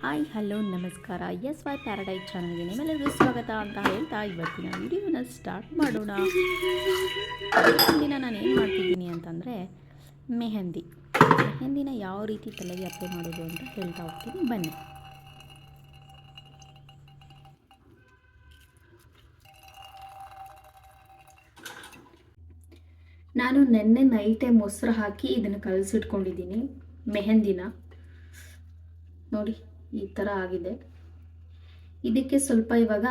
Hi hello ನಮಸ್ಕಾರ. S Y paradise ಚಾನಲ್ಗೆ ನಿಮ್ಮೆಲ್ಲರಿಗೂ ಸ್ವಾಗತ ಅಂತ ಹೇಳ್ತಾ ಇವತ್ತಿನ ವಿಡಿಯೋನ ಸ್ಟಾರ್ಟ್ ಮಾಡೋಣ. ದಿನ ನಾನು ಏನು ಮಾಡ್ತಿದ್ದೀನಿ ಅಂತಂದರೆ ಮೆಹಂದಿನ ಯಾವ ರೀತಿ ತಲೆಗೆ ಅಪ್ಲೈ ಮಾಡೋದು ಅಂತ ಹೇಳ್ತಾ ಹೋಗ್ತೀನಿ, ಬನ್ನಿ. ನಾನು ನೆನ್ನೆ ನೈಟೇ ಮೊಸರು ಹಾಕಿ ಇದನ್ನು ಕಲಸಿಟ್ಕೊಂಡಿದ್ದೀನಿ. ಮೆಹಂದಿನ ನೋಡಿ ಈ ಥರ ಆಗಿದೆ. ಇದಕ್ಕೆ ಸ್ವಲ್ಪ ಇವಾಗ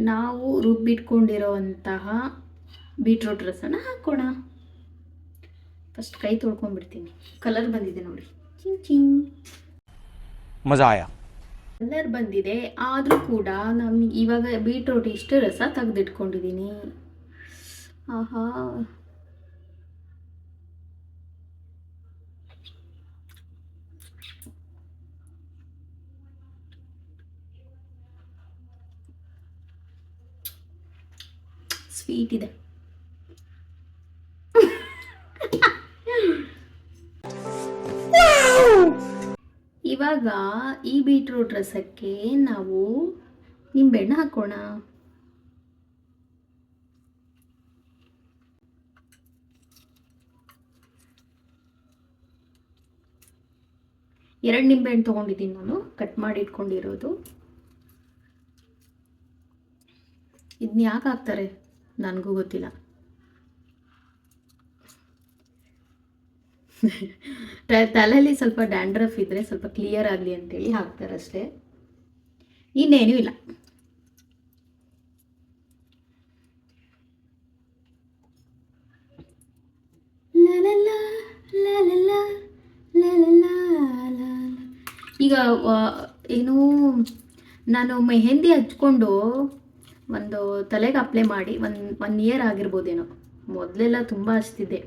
ನಾವು ರುಬ್ಬಿಟ್ಕೊಂಡಿರೋವಂತಹ ಬೀಟ್ರೂಟ್ ರಸನ ಹಾಕೋಣ. ಫಸ್ಟ್ ಕೈ ತೊಳ್ಕೊಂಡ್ಬಿಡ್ತೀನಿ. ಕಲರ್ ಬಂದಿದೆ ನೋಡಿ, ಚಿಂಗ್ ಚಿಂಗ್ ಮಜಾ ಆಯಾ. ಕಲರ್ ಬಂದಿದೆ, ಆದರೂ ಕೂಡ ನಮ್ಗೆ ಇವಾಗ ಬೀಟ್ರೂಟ್ ಇಷ್ಟು ರಸ ತೆಗೆದಿಟ್ಕೊಂಡಿದ್ದೀನಿ. ಆಹಾ, ಸ್ವೀಟ್ ಇದೆ. ಇವಾಗ ಈ ಬೀಟ್ರೂಟ್ ರಸಕ್ಕೆ ನಾವು ನಿಂಬೆಹಣ್ಣು ಹಾಕೋಣ. ಎರಡು ನಿಂಬೆಹಣ್ಣು ತೊಗೊಂಡಿದ್ದೀನಿ ನಾನು, ಕಟ್ ಮಾಡಿ ಇಟ್ಕೊಂಡಿರೋದು. ಇದನ್ನ ಯಾಕೆ ಹಾಕ್ತಾರೆ ನನಗೂ ಗೊತ್ತಿಲ್ಲ. ತಲೆಯಲ್ಲಿ ಸ್ವಲ್ಪ ಡ್ಯಾಂಡ್ರಫ್ ಇದ್ದರೆ ಸ್ವಲ್ಪ ಕ್ಲಿಯರ್ ಆಗಲಿ ಅಂತೇಳಿ ಹಾಕ್ತಾರೆ ಅಷ್ಟೇ, ಇನ್ನೇನೂ ಇಲ್ಲ. ಈಗ ಏನು, ನಾನು ಮೆಹಂದಿ ಹಚ್ಕೊಂಡು ಒಂದು ತಲೆಗೆ ಅಪ್ಲೈ ಮಾಡಿ ಒನ್ ಇಯರ್ ಆಗಿರ್ಬೋದೇನೋ. ಮೊದಲೆಲ್ಲ ತುಂಬ ಹಚ್ತಿದ್ದೆ,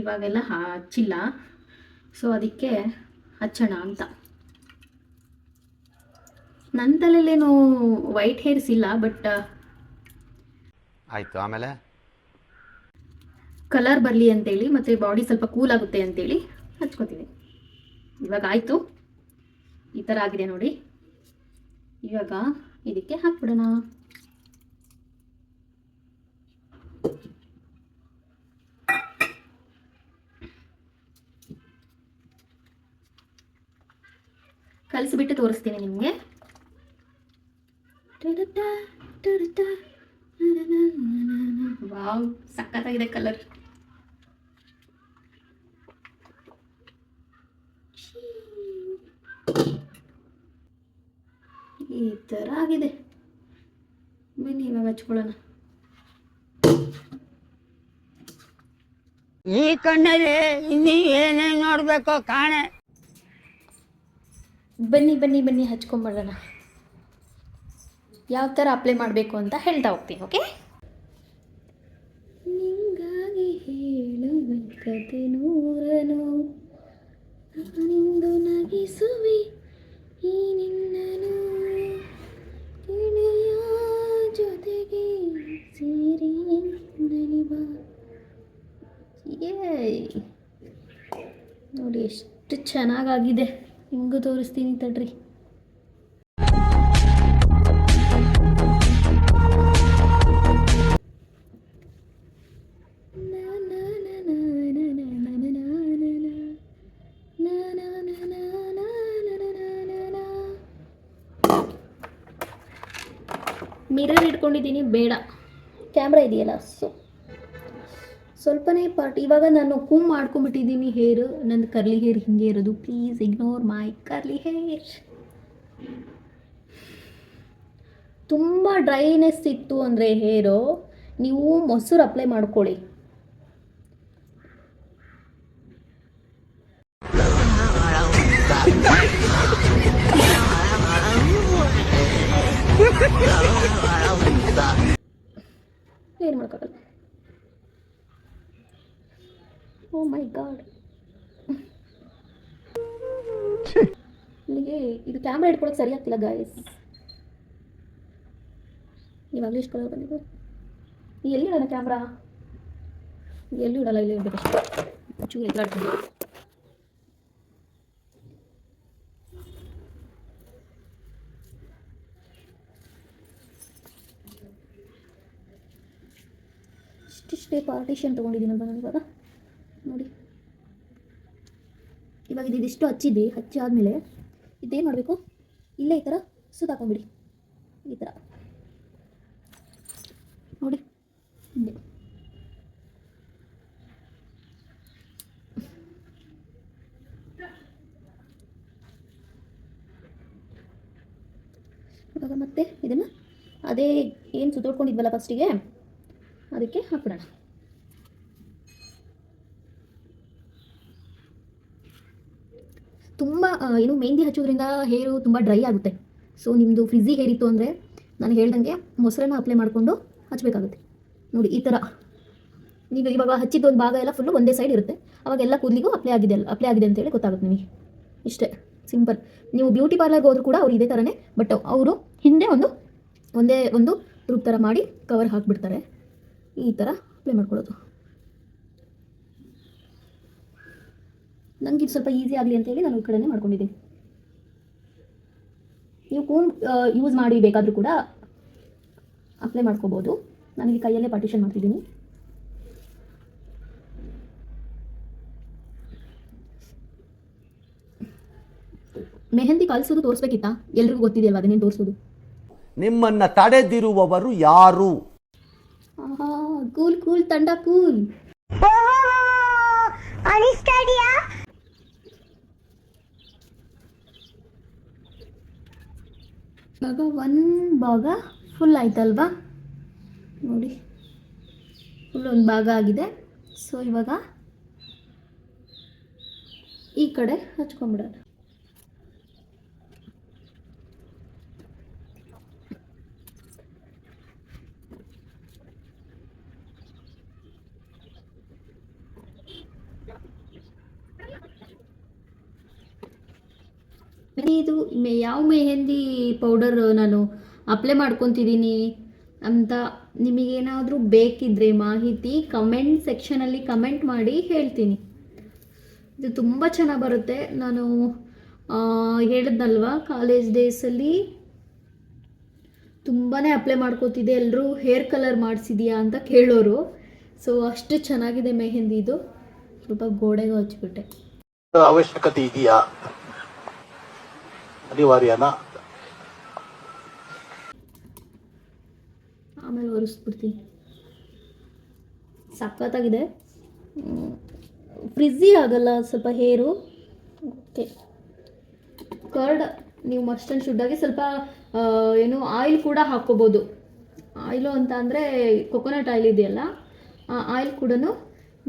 ಇವಾಗೆಲ್ಲ ಹಚ್ಚಿಲ್ಲ. ಸೊ ಅದಕ್ಕೆ ಹಚ್ಚೋಣ ಅಂತ. ನನ್ನ ತಲೆಯಲ್ಲೇನು ವೈಟ್ ಹೇರ್ಸ್ ಇಲ್ಲ, ಬಟ್ ಆಯಿತು, ಆಮೇಲೆ ಕಲರ್ ಬರಲಿ ಅಂತೇಳಿ ಮತ್ತು ಬಾಡಿ ಸ್ವಲ್ಪ ಕೂಲ್ ಆಗುತ್ತೆ ಅಂತೇಳಿ ಹಚ್ಕೋತೀನಿ. ಇವಾಗ ಆಯಿತು, ಈ ಥರ ಆಗಿದೆ ನೋಡಿ. ಇವಾಗ ಇದಕ್ಕೆ ಹಾಕ್ಬಿಡೋಣ. ಕಲಿಸಿಬಿಟ್ಟು ತೋರಿಸ್ತೀನಿ ನಿಮಗೆ. ವಾವ್, ಸಖತ್ತಾಗಿದೆ ಕಲರ್. ಈ ಥರ ಆಗಿದೆ. ಬನ್ನಿ ಇವಾಗ ಹಚ್ಕೊಳ್ಳೋಣ. ಈ ಕಣ್ಣಲ್ಲಿ ಇನ್ನೀ ಏನೇನು ನೋಡಬೇಕೋ ಕಾಣೆ. ಬನ್ನಿ ಬನ್ನಿ ಬನ್ನಿ ಹಚ್ಕೊಂಡ್ಬಿಡೋಣ. ಯಾವ ಥರ ಅಪ್ಲೈ ಮಾಡಬೇಕು ಅಂತ ಹೇಳ್ತಾ ಹೋಗ್ತೀನಿ, ಓಕೆ? ನಿಂಗಾಗಿ ಹೇಳುವಂಥದ್ದು ನೂರನು, ನಿಂದು ನಗಿಸುವೆ ಈ ನಿನ್ನನು, ಗೆಳೆಯ ಜೊತೆಗೆ ಸೇರಿ ನಲಿವ. ನೋಡಿ ಎಷ್ಟು ಚೆನ್ನಾಗಾಗಿದೆ. ಹಿಂಗೂ ತೋರಿಸ್ತೀನಿ ತಡ್ರಿ. ಮಿರರ್ ಇಟ್ಕೊಂಡಿದ್ದೀನಿ, ಬೇಡ ಕ್ಯಾಮ್ರಾ ಇದೆಯಲ್ಲ. ಸ್ವಲ್ಪನೇ ಪಾರ್ಟ್. ಇವಾಗ ನಾನು ಕೂಮ್ ಮಾಡ್ಕೊಂಡ್ಬಿಟ್ಟಿದ್ದೀನಿ ಹೇರ್. ನಂದು ಕರ್ಲಿ ಹೇರ್ ಹಿಂಗೆ ಇರೋದು. Please ignore my curly hair. ತುಂಬ ಡ್ರೈನೆಸ್ ಇತ್ತು ಅಂದರೆ ಹೇರು, ನೀವು ಮೊಸರು ಅಪ್ಲೈ ಮಾಡ್ಕೊಳ್ಳಿ. ಏನು ಮಾಡೋಕ್ಕಾಗಲ್ಲ. ಓ ಮೈ ಗಾಡ್, ನನಗೆ ಇದು ಕ್ಯಾಮ್ರಾ ಇಟ್ಕೊಳಕ್ಕೆ ಸರಿ ಆಗ್ತಿಲ್ಲ ಗಾಯ್ಸ್. ಇವಾಗಲೂ ಇಷ್ಟು ಕಲರ್ ಬಂದಿದೆ. ಎಲ್ಲಿ ಇಡೋಣ ಕ್ಯಾಮ್ರಾ? ಎಲ್ಲೂ ಇಡಲ್ಲ, ಇಲ್ಲಿ ಇಡಬೇಕಷ್ಟೇ. ಚೂರು ಎದುರಾಡ್ತೀನಿ. ಇಷ್ಟೇ ಪಾರ್ಟಿಷನ್ ತೊಗೊಂಡಿದ್ದೀನಲ್ವ ನಾನು ಇವಾಗ ನೋಡಿ. ಇವಾಗ ಇದಿಷ್ಟು ಹಚ್ಚಾದಮೇಲೆ ಇದೇನು ಮಾಡಬೇಕು, ಇಲ್ಲೇ ಈ ಥರ ಸುತ್ತಾಕೊಂಬಿಡಿ, ಈ ಥರ ನೋಡಿ ಹಿಂಗೆ. ಇವಾಗ ಮತ್ತೆ ಇದನ್ನು ಅದೇ ಏನು ಸುತ್ತೋಡ್ಕೊಂಡಿದ್ವಲ್ಲ ಫಸ್ಟಿಗೆ ಅದಕ್ಕೆ ಹಾಕ್ಬಿಡೋಣ. ತುಂಬ ಏನು ಮೆಹಂದಿ ಹಚ್ಚೋದ್ರಿಂದ ಹೇರು ತುಂಬ ಡ್ರೈ ಆಗುತ್ತೆ. ಸೊ ನಿಮ್ಮದು ಫ್ರಿಝಿ ಹೇರ್ ಇತ್ತು ಅಂದರೆ ನಾನು ಹೇಳ್ದಂಗೆ ಮೊಸರನ್ನ ಅಪ್ಲೈ ಮಾಡಿಕೊಂಡು ಹಚ್ಚಬೇಕಾಗುತ್ತೆ. ನೋಡಿ ಈ ಥರ ನೀವು ಇವಾಗ ಹಚ್ಚಿದ್ದು ಒಂದು ಭಾಗ ಎಲ್ಲ ಫುಲ್ಲು ಒಂದೇ ಸೈಡ್ ಇರುತ್ತೆ, ಅವಾಗ ಎಲ್ಲ ಕೂದಲಿಗೂ ಅಪ್ಲೈ ಆಗಿದೆ ಅಂತೇಳಿ ಗೊತ್ತಾಗುತ್ತೆ ನಿಮಗೆ. ಇಷ್ಟೇ ಸಿಂಪಲ್. ನೀವು ಬ್ಯೂಟಿ ಪಾರ್ಲರ್ಗೆ ಹೋದ್ರು ಕೂಡ ಅವ್ರು ಇದೇ ಥರನೇ, ಬಟ್ ಅವರು ಹಿಂದೆ ಒಂದೇ ಒಂದು ರೂಪ್ ಥರ ಮಾಡಿ ಕವರ್ ಹಾಕಿಬಿಡ್ತಾರೆ. ಈ ಥರ ಅಪ್ಲೈ ಮಾಡ್ಕೊಳ್ಳೋದು. ನನಗೆ ಇದು ಸ್ವಲ್ಪ ಈಸಿ ಆಗಲಿ ಅಂತೇಳಿ ನಾನು ಈ ಕಡೆನೇ ಮಾಡ್ಕೊಂಡಿದ್ದೀನಿ. ನೀವು ಕೂನ್ ಯೂಸ್ ಮಾಡಿ ಬೇಕಾದರೂ ಕೂಡ ಅಪ್ಲೈ ಮಾಡ್ಕೋಬೋದು. ನನಗೆ ಕೈಯಲ್ಲೇ ಪಾರ್ಟಿಷನ್ ಮಾಡ್ತಿದ್ದೀನಿ. ಮೆಹಂದಿ ಕಲಿಸೋದು ತೋರಿಸ್ಬೇಕಿತ್ತಾ? ಎಲ್ರಿಗೂ ಗೊತ್ತಿದೆಯಲ್ವ ಅದನ್ನೇನು ತೋರಿಸೋದು. ನಿಮ್ಮನ್ನ ತಡೆದಿರುವವರು ಯಾರು? ಆಹಾ, ಕೂಲ್ ಕೂಲ್ ತಂಡ ಕೂಲ್. ಇವಾಗ ಒಂದು ಭಾಗ ಫುಲ್ ಆಯ್ತಲ್ವಾ ನೋಡಿ, ಫುಲ್ ಒಂದು ಭಾಗ ಆಗಿದೆ. ಸೊ ಇವಾಗ ಈ ಕಡೆ ಹಚ್ಕೊಂಡ್ಬಿಡೋಣ. ಇದು ಯಾವ ಮೆಹಂದಿ ಪೌಡರ್ ನಾನು ಅಪ್ಲೈ ಮಾಡ್ಕೊತಿದ್ದೀನಿ ಅಂತ ನಿಮಗೇನಾದರೂ ಬೇಕಿದ್ದರೆ ಮಾಹಿತಿ ಕಮೆಂಟ್ ಸೆಕ್ಷನಲ್ಲಿ ಕಮೆಂಟ್ ಮಾಡಿ ಹೇಳ್ತೀನಿ. ಇದು ತುಂಬ ಚೆನ್ನಾಗಿ ಬರುತ್ತೆ. ನಾನು ಹೇಳಿದ್ನಲ್ವ ಕಾಲೇಜ್ ಡೇಸಲ್ಲಿ ತುಂಬಾ ಅಪ್ಲೈ ಮಾಡ್ಕೋತಿದ್ದೆ. ಎಲ್ಲರೂ ಹೇರ್ ಕಲರ್ ಮಾಡಿಸಿದ್ಯಾ ಅಂತ ಕೇಳೋರು. ಸೊ ಅಷ್ಟು ಚೆನ್ನಾಗಿದೆ ಮೆಹಂದಿ. ಇದು ಸ್ವಲ್ಪ ಗೋಡೆಗೂ ಹಚ್ಬಿಟ್ಟೆ. ಅವಶ್ಯಕತೆ ಇದೆಯಾ, ಅನಿವಾರ್ಯನಾ? ಆಮೇಲೆ ಒರೆಸ್ಬಿಡ್ತೀನಿ. ಸಖತ್ತಾಗಿದೆ. ಫ್ರಿಝಿ ಆಗಲ್ಲ ಸ್ವಲ್ಪ ಹೇರು. ಓಕೆ, ಕರ್ಡ್ ನೀವು ಮಸ್ಟ್ ಆ್ಯಂಡ್ ಶುಡ್ಡಾಗಿ ಸ್ವಲ್ಪ ಏನು ಆಯಿಲ್ ಕೂಡ ಹಾಕ್ಕೋಬೋದು. ಆಯಿಲು ಅಂತ ಅಂದರೆ ಕೊಕೊನಟ್ ಆಯಿಲ್ ಇದೆಯಲ್ಲ, ಆ ಆಯಿಲ್ ಕೂಡ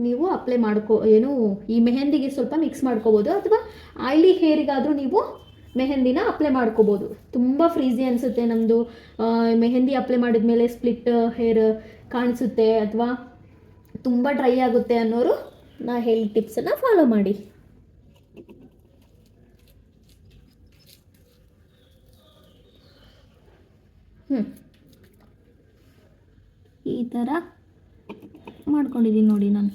ನೀವು ಅಪ್ಲೈ ಈ ಮೆಹಂದಿಗೆ ಸ್ವಲ್ಪ ಮಿಕ್ಸ್ ಮಾಡ್ಕೋಬೋದು. ಅಥವಾ ಆಯಿಲಿ ಹೇರಿಗಾದರೂ ನೀವು ಮೆಹಂದಿನ ಅಪ್ಲೈ ಮಾಡ್ಕೋಬೋದು. ತುಂಬ ಫ್ರೀಝಿ ಅನಿಸುತ್ತೆ. ನಮ್ಮದು ಮೆಹಂದಿ ಅಪ್ಲೈ ಮಾಡಿದ ಮೇಲೆ ಸ್ಪ್ಲಿಟ್ ಹೇರ್ ಕಾಣಿಸುತ್ತೆ ಅಥವಾ ತುಂಬ ಡ್ರೈ ಆಗುತ್ತೆ ಅನ್ನೋರು ನಾ ಹೇಳಿ ಟಿಪ್ಸನ್ನು ಫಾಲೋ ಮಾಡಿ. ಈ ಥರ ಮಾಡ್ಕೊಂಡಿದ್ದೀನಿ ನೋಡಿ ನಾನು.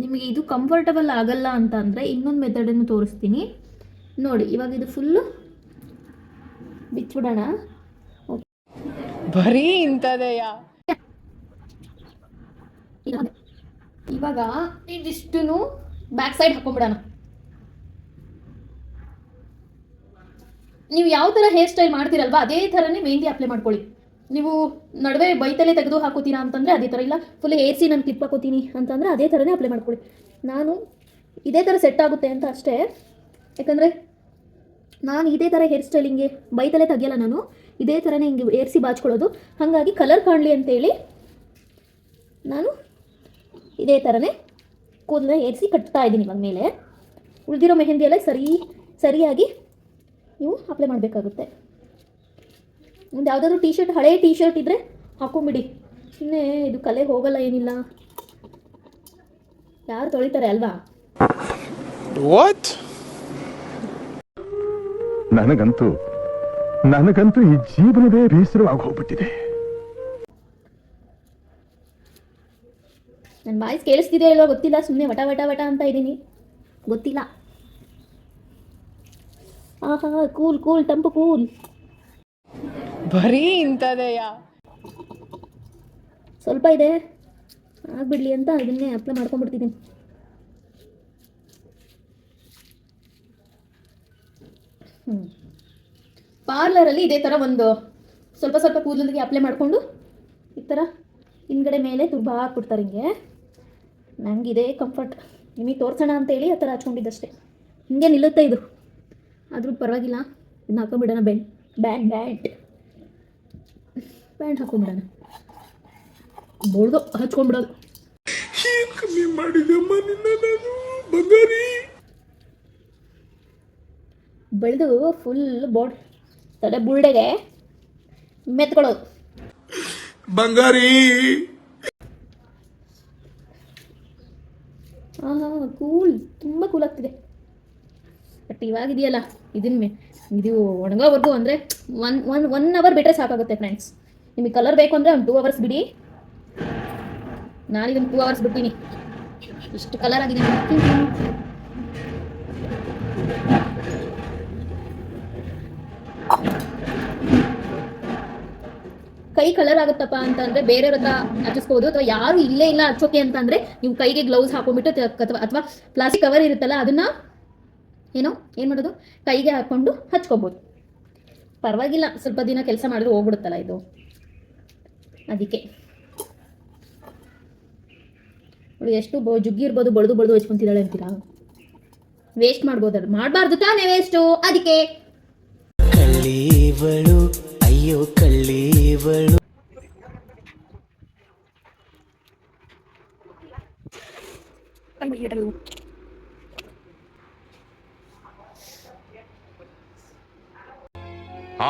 ನಿಮಗೆ ಇದು ಕಂಫರ್ಟಬಲ್ ಆಗಲ್ಲ ಅಂತ ಅಂದರೆ ಇನ್ನೊಂದು ಮೆಥಡನ್ನು ತೋರಿಸ್ತೀನಿ ನೋಡಿ. ಇವಾಗ ಇದು ಫುಲ್ಲು ಬಿಚ್ಚಿಬಿಡೋಣ. ಬರೀ ಇಂಥದೆಯಾ? ಇವಾಗ ಇದಿಷ್ಟು ಬ್ಯಾಕ್ ಸೈಡ್ ಹಾಕೊಂಡ್ಬಿಡೋಣ. ನೀವು ಯಾವ ಥರ ಹೇರ್ ಸ್ಟೈಲ್ ಮಾಡ್ತೀರಲ್ವ ಅದೇ ಥರನೇ ಮೆಹಂದಿ ಅಪ್ಲೈ ಮಾಡ್ಕೊಳ್ಳಿ. ನೀವು ನಡುವೆ ಬೈತಲೆ ತೆಗೆದು ಹಾಕೋತೀರಾ ಅಂತಂದರೆ ಅದೇ ಥರ, ಇಲ್ಲ ಫುಲ್ ಹೇರ್ಸಿ ನಾನು ಕ್ಲಿಪ್ ಹಾಕೋತೀನಿ ಅಂತಂದರೆ ಅದೇ ಥರನೇ ಅಪ್ಲೈ ಮಾಡ್ಕೊಳ್ಳಿ. ನಾನು ಇದೇ ಥರ ಸೆಟ್ ಆಗುತ್ತೆ ಅಂತ ಅಷ್ಟೇ. ಯಾಕಂದರೆ ನಾನು ಇದೇ ಥರ ಹೇರ್ ಸ್ಟೈಲಿಂಗೆ ಬೈತಲೆ ತೆಗಿಯಲ್ಲ, ನಾನು ಇದೇ ಥರನೇ ಹಿಂಗೆ ಏರ್ಸಿ ಬಾಚ್ಕೊಳ್ಳೋದು. ಹಾಗಾಗಿ ಕಲರ್ ಕಾಣಲಿ ಅಂತೇಳಿ ನಾನು ಇದೇ ಥರನೇ ಕೂದಲನ್ನ ಏರಿಸಿ ಕಟ್ತಾ ಇದ್ದೀನಿ ಇವಾಗ ಮೇಲೆ. ಉಳಿದಿರೋ ಮೆಹಂದಿ ಎಲ್ಲ ಸರಿಯಾಗಿ ನೀವು ಅಪ್ಲೈ ಮಾಡಬೇಕಾಗುತ್ತೆ. ಒಂದು ಯಾವುದಾದ್ರೂ ಹಳೆಯ ಟೀ ಶರ್ಟ್ ಇದ್ದರೆ ಹಾಕೊಂಬಿಡಿ. ಸುಮ್ಮನೆ ಇದು ಕಲೆ ಹೋಗಲ್ಲ, ಏನಿಲ್ಲ, ಯಾರು ತೊಳಿತಾರೆ ಅಲ್ವಾ? ನನಗಂತೂ ಈ ಜೀವನವೇ ಬೇಸರವಾಗಿ ಹೋಗ್ಬಿಟ್ಟಿದೆ. ನನ್ನ ವಾಯ್ಸ್ ಕೇಳಿಸ್ತಿದೆ ಇಲ್ವಾ ಗೊತ್ತಿಲ್ಲ, ಸುಮ್ಮನೆ ವಟ ವಟ ವಟ ಅಂತ ಇದ್ದೀನಿ, ಗೊತ್ತಿಲ್ಲ. ಆಹಾ, ಕೂಲ್ ಕೂಲ್ ತಂಪು ಕೂಲ್. ಬರೀ ಇಂಥದೆಯಾ? ಸ್ವಲ್ಪ ಇದೆ, ಆಗಿಬಿಡಲಿ ಅಂತ ಅದನ್ನೇ ಅಪ್ಲೈ ಮಾಡ್ಕೊಂಡ್ಬಿಡ್ತಿದ್ದೀನಿ. ಪಾರ್ಲರಲ್ಲಿ ಇದೇ ಥರ ಒಂದು ಸ್ವಲ್ಪ ಸ್ವಲ್ಪ ಕೂದಲಿಗೆ ಅಪ್ಲೈ ಮಾಡಿಕೊಂಡು ಈ ಥರ ಹಿಂದ್ಗಡೆ ಮೇಲೆ ತುರ್ಬ ಹಾಕ್ಬಿಡ್ತಾರೆ ಹಿಂಗೆ. ನನಗಿದೆ ಕಂಫರ್ಟ್, ನಿಮಗೆ ತೋರಿಸೋಣ ಅಂತೇಳಿ ಆ ಥರ ಹಚ್ಕೊಂಡಿದ್ದಷ್ಟೇ. ಹಿಂಗೆ ನಿಲ್ಲುತ್ತೆ ಇದು, ಆದರೂ ಪರವಾಗಿಲ್ಲ. ಇದನ್ನ ಹಾಕೊಂಡ್ಬಿಡೋಣ, ಬ್ಯಾಂಡ್ ಹಾಕೊಂಡ್ಬಿಡೋಣ, ಬೋಳ್ದು ಹಚ್ಕೊಂಡ್ಬಿಡೋದು. ಬೆಳೆದು ಫುಲ್ ಬೋರ್ಡ್ ತಲೆ ಬುಲ್ಡೆಗೆ ಮೆತ್ಕೊಳ್ಳೋದು. ಬಂಗಾರಿ ಕೂಲ್, ತುಂಬ ಕೂಲ್ ಆಗ್ತಿದೆ. ಬಟ್ ಇವಾಗಿದೆಯಲ್ಲ ಇದು ಒಣಗೋವರೆಗೂ ಅಂದರೆ ಒನ್ ಅವರ್ ಬಿಟ್ಟರೆ ಸಾಕಾಗುತ್ತೆ ಫ್ರೆಂಡ್ಸ್. ನಿಮಗೆ ಕಲರ್ ಬೇಕು ಅಂದರೆ ಒಂದು 2 ಅವರ್ಸ್ ಬಿಡಿ. ನಾನು ಇದನ್ನು 2 ಅವರ್ಸ್ ಬಿಡ್ತೀನಿ, ಇಷ್ಟು ಕಲರ್ ಆಗಿದೆ. ಕೈ ಕಲರ್ ಆಗುತ್ತಪ್ಪ ಅಂತಂದರೆ ಬೇರೆಯವ್ರ ಹತ್ರ ಹಚ್ಚಿಸ್ಬೋದು, ಅಥವಾ ಯಾರು ಇಲ್ಲೇ ಇಲ್ಲ ಹಚ್ಚೋಕೆ ಅಂತಂದರೆ ನೀವು ಕೈಗೆ ಗ್ಲೌಸ್ ಹಾಕೊಂಡ್ಬಿಟ್ಟು ಅಥವಾ ಪ್ಲಾಸ್ಟಿಕ್ ಕವರ್ ಇರುತ್ತಲ್ಲ ಅದನ್ನು ಏನು ಮಾಡೋದು, ಕೈಗೆ ಹಾಕ್ಕೊಂಡು ಹಚ್ಕೋಬೋದು. ಪರವಾಗಿಲ್ಲ, ಸ್ವಲ್ಪ ದಿನ ಕೆಲಸ ಮಾಡಿದ್ರೆ ಹೋಗ್ಬಿಡುತ್ತಲ್ಲ ಇದು. ಅದಕ್ಕೆ ಅವಳು ಎಷ್ಟು ಜುಗ್ಗಿ ಇರ್ಬೋದು, ಬಳ್ದು ಹಚ್ಕೊಂತಿದ್ದಾಳೆ ಅಂತೀರಾ? ವೇಸ್ಟ್ ಮಾಡ್ಬೋದು, ಮಾಡಬಾರ್ದು ತಾನೇ ವೇಸ್ಟು. ಅದಕ್ಕೆ ಕಳ್ಳೀವಳು, ಅಯ್ಯೋ ಕಳ್ಳೀವಳು.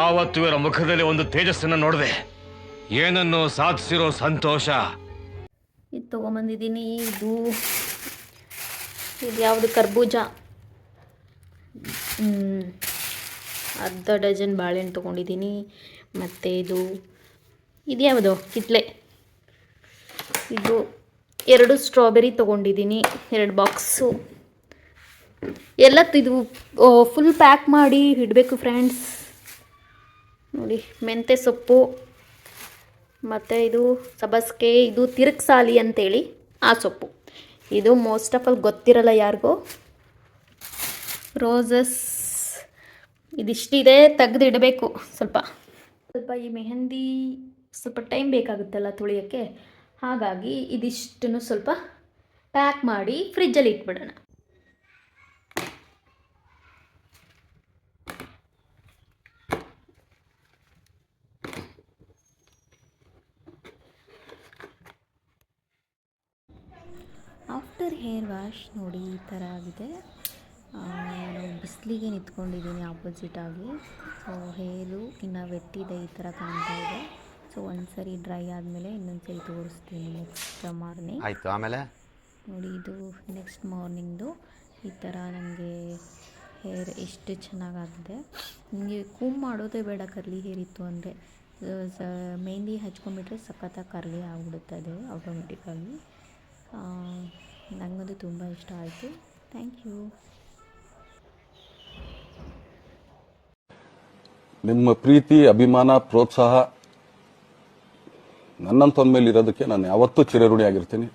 ಆವತ್ತು ಇವರ ಮುಖದಲ್ಲಿ ಒಂದು ತೇಜಸ್ಸನ್ನು ನೋಡಿದೆ, ಏನನ್ನು ಸಾಧಿಸಿರೋ ಸಂತೋಷ. ಇದು ತೊಗೊಂಬಂದಿದ್ದೀನಿ. ಇದು ಯಾವುದು ಕರ್ಬೂಜ, ಅರ್ಧ ಡಜನ್ ಬಾಳೆಹಣ್ಣು ತೊಗೊಂಡಿದ್ದೀನಿ. ಮತ್ತು ಇದು ಯಾವುದು ಕಿತ್ಲೆ, ಇದು 2 ಸ್ಟ್ರಾಬೆರಿ ತೊಗೊಂಡಿದ್ದೀನಿ, 2 ಬಾಕ್ಸು. ಎಲ್ಲ ಇದು ಫುಲ್ ಪ್ಯಾಕ್ ಮಾಡಿ ಇಡಬೇಕು ಫ್ರೆಂಡ್ಸ್. ನೋಡಿ, ಮೆಂತ್ಯ ಸೊಪ್ಪು, ಮತ್ತು ಇದು ಸಬಸ್ಗೆ, ಇದು ತಿರುಗ್ಸಾಲಿ ಅಂತೇಳಿ ಆ ಸೊಪ್ಪು. ಇದು ಮೋಸ್ಟ್ ಆಫ್ ಆಲ್ ಗೊತ್ತಿರಲ್ಲ ಯಾರಿಗೂ. ರೋಸಸ್ ಇದಿಷ್ಟಿದೆ, ತೆಗೆದಿಡಬೇಕು. ಸ್ವಲ್ಪ ಈ ಮೆಹಂದಿ ಸ್ವಲ್ಪ ಟೈಮ್ ಬೇಕಾಗುತ್ತಲ್ಲ ತೊಳೆಯೋಕ್ಕೆ, ಹಾಗಾಗಿ ಇದಿಷ್ಟನ್ನು ಸ್ವಲ್ಪ ಪ್ಯಾಕ್ ಮಾಡಿ ಫ್ರಿಜ್ಜಲ್ಲಿ ಇಟ್ಬಿಡೋಣ. ಆಫ್ಟರ್ ಹೇರ್ ವಾಶ್ ನೋಡಿ ಈ ಥರ ಆಗಿದೆ. ನಾನು ಬಿಸಿಲಿಗೆ ನಿಂತ್ಕೊಂಡಿದ್ದೀನಿ ಆಪೋಸಿಟಾಗಿ. ಸೊ ಹೇರು ಇನ್ನು ವೆಟ್ಟಿದೆ, ಈ ಥರ ಕಾಣ್ತಾ ಇದೆ. ಸೊ ಒಂದು ಸರಿ ಡ್ರೈ ಆದಮೇಲೆ ಇನ್ನೊಂದು ಸರಿ ತೋರಿಸ್ತೀನಿ ನೆಕ್ಸ್ಟ್ ಮಾರ್ನಿಂಗ್. ಆಯಿತು, ಆಮೇಲೆ ನೋಡಿ ಇದು ನೆಕ್ಸ್ಟ್ ಮಾರ್ನಿಂಗ್ದು. ಈ ಥರ ನನಗೆ ಹೇರ್ ಎಷ್ಟು ಚೆನ್ನಾಗಾಗಿದೆ. ನಿಮಗೆ ಕೂಮ್ ಮಾಡೋದೇ ಬೇಡ ಕರ್ಲಿ ಹೇರ್ ಇತ್ತು ಅಂದರೆ. ಮೆಹಂದಿ ಹಚ್ಕೊಂಡ್ಬಿಟ್ರೆ ಸಖತ್ತಾಗಿ ಕರ್ಲಿ ಆಗಿಬಿಡುತ್ತೆ ಅದು ಆಟೋಮೆಟಿಕ್ಕಾಗಿ. ನನಗಂತೂ ತುಂಬ ಇಷ್ಟ ಆಯಿತು. Thank you. ನಿಮ್ಮ ಪ್ರೀತಿ, ಅಭಿಮಾನ, ಪ್ರೋತ್ಸಾಹ ನನ್ನಂತವನ ಮೇಲೆ ಇರೋದಕ್ಕೆ ನಾನು ಯಾವತ್ತೂ ಚಿರಋಣಿಯಾಗಿರ್ತೀನಿ.